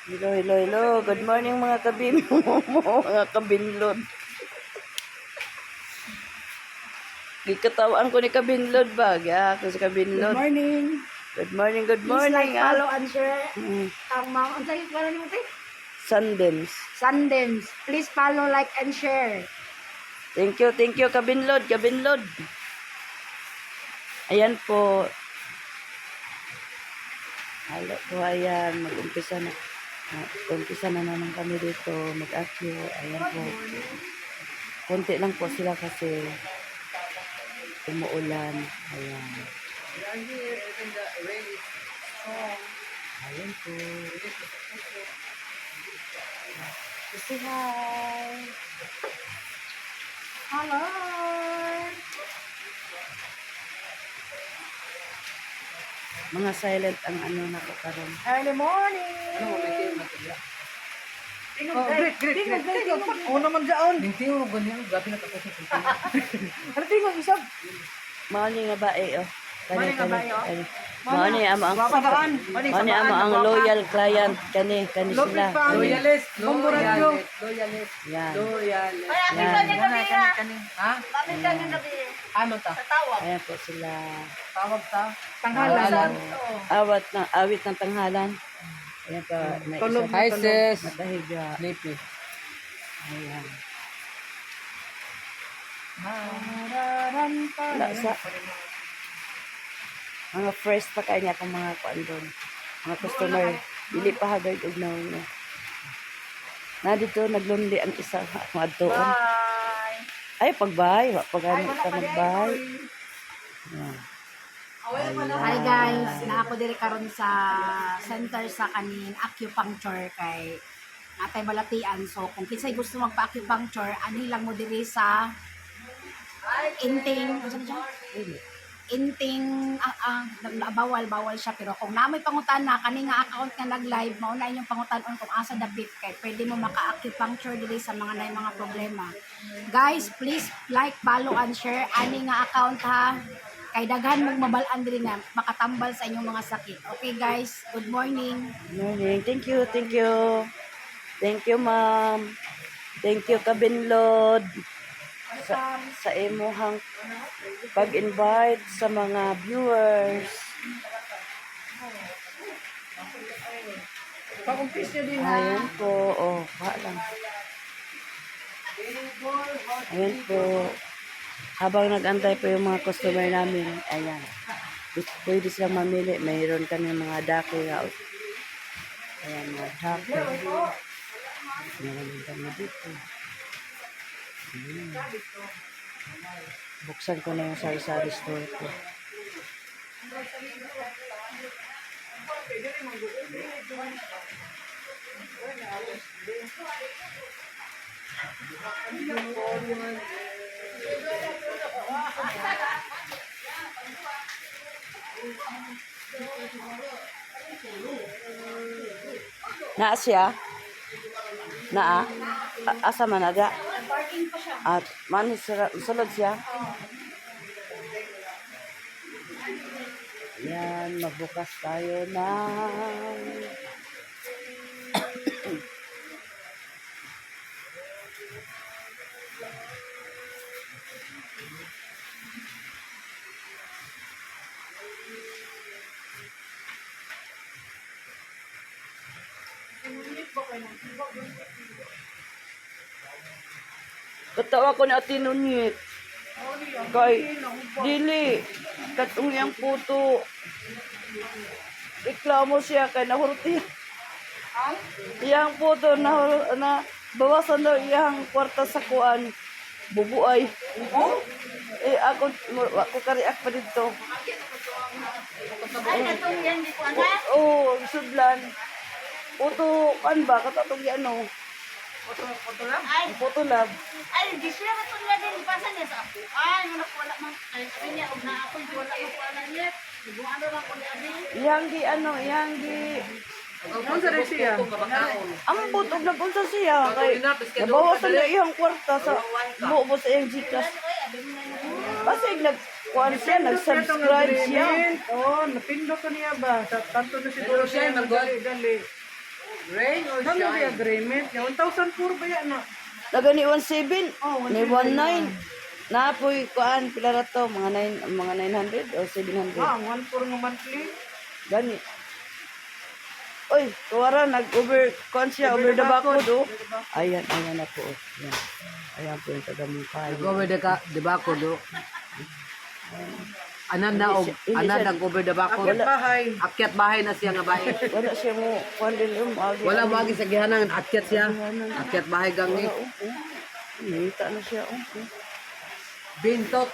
Hello, hello, hello. Good morning mga mga kabinlod. Gikatawan ko ni kabinlod ba? Ako si kabinlod. Good morning. Good morning, good Please morning. like, follow, and share. Mm. Ang mga, ang sa'yo, parang yung ito? Sundance. Sundays. Please follow, like, and share. Thank you kabinlod, kabinlod. Ayan po. Halo po, ayan. Mag-umpisa na. Umpisa na naman kami dito. Mag-akyo. Ayan po. Konti lang po sila kasi umuulan. Ayan. Ayan po. Say hi. Hello. Mga silent ang ano na ko karon. Early morning. Great. Oo naman dyan. Tingting mo ganyan, gabi na tapos yung tingting. Ano tingog, isab? Mao nga ba eh oh. Mao nga bae, oh. Mao ni amo ang Wapadaan. mao ni amo ang loyal client kani sila. Loyalist, Bomboradyo. loyalist. Yan. Loyalist. Ha? Ano ta? Ayan po sila. Tawag ta? Tanghalan. Awit ng tanghalan. Ayan pa may Tulog. isa Hi sis. matahiga. Sleepy. Ayan. Mararanta. Wala sa mga fresh pa kanya akong mga kuan doon. Mga customer dili pa hagard og nauna. Na dito naglunli ang isa adtoon. Bye. Ay pagbahay, wa pagani ka magbahay. Ayan. Hi guys, na ako diri karon sa center sa kanin acupuncture kay natay balatian. So kung kinsay gusto magpa-acupuncture, ani lang mo diri sa Inting, ano siya? Inting bawal siya, pero kung namoy pangutan na kani nga account nga nag-live mao na inyong pangutan-on kung asa dapit kay pwede mo maka-acupuncture diri sa mga nay mga problema. Guys, please like, follow and share ani nga account ha. Kay daghan mong mabalaan diri nga makatambal sa inyong mga sakit. Okay guys, good morning. Morning. Thank you. Thank you, ma'am. Thank you, kabinlod. Sa imuhang pag-invite sa mga viewers. Pag-umpis nyo din ha. Ayan po. Oh, lang. Ayan po. Habang nag-antay po yung mga customer namin, ayan. Pwede silang mamili. Mayroon kami mga dake. Ayan, mga dake. Mayroon kami dito. Buksan ko na yung sari-sari store ko. Naa siya? Naa? Asa man ada? Parking pa siya. At man sulod siya. Yan, magbukas tayo na. Katawa ko ni Ate Nunit. Kay, dili. Katong iyang puto. Reklamo siya kay nahurti. Iyang puto na bawasan daw iyang kwarta sa kuan. Bubuay. Ako kariak pa dito. Ay, natong yan, di ko anak. Oo, sudlan. Puto, kan ba? Katatong yan, no? Ay, Puto lab. ay, di siya natong yan din. Pasan niya sa ako. Ay, wala ko wala man. Ay, sabi niya, na ako, hindi wala ko wala niya. Ibu ano lang ko niya din. Iyang gi. Ano sa rin siya? Ang butog na punta siya. Kay, nabawasan na iyang kwarta sa buo sa iyang Gcash. Kasi kuan siya, nag-subscribe siya. Oh, napindot ko niya ba? Tanto na siguro siya, siya, dali. Rain or Ano ba shine? agreement? 1,004 ba yan na? Naga ni 17. Oh, May 19. Napoy kuan pila ra to mga 900 o 700. Ah, 1,400 nga monthly. Gani. Oy, tuwara nag-over kuan siya over the backwood oh. Ayan na po. Oh. Ayan. Ayan po yung taga mukha. Over the debako do. Anan na og Hindi anan siya- nag over the bako. Akit bahay. Akyat bahay na siya nga bahay. Wala siya mo kuan din agi. Wala magi sa gihanang akyat siya. Akyat bahay gangi. Nita na siya oh. Bintot.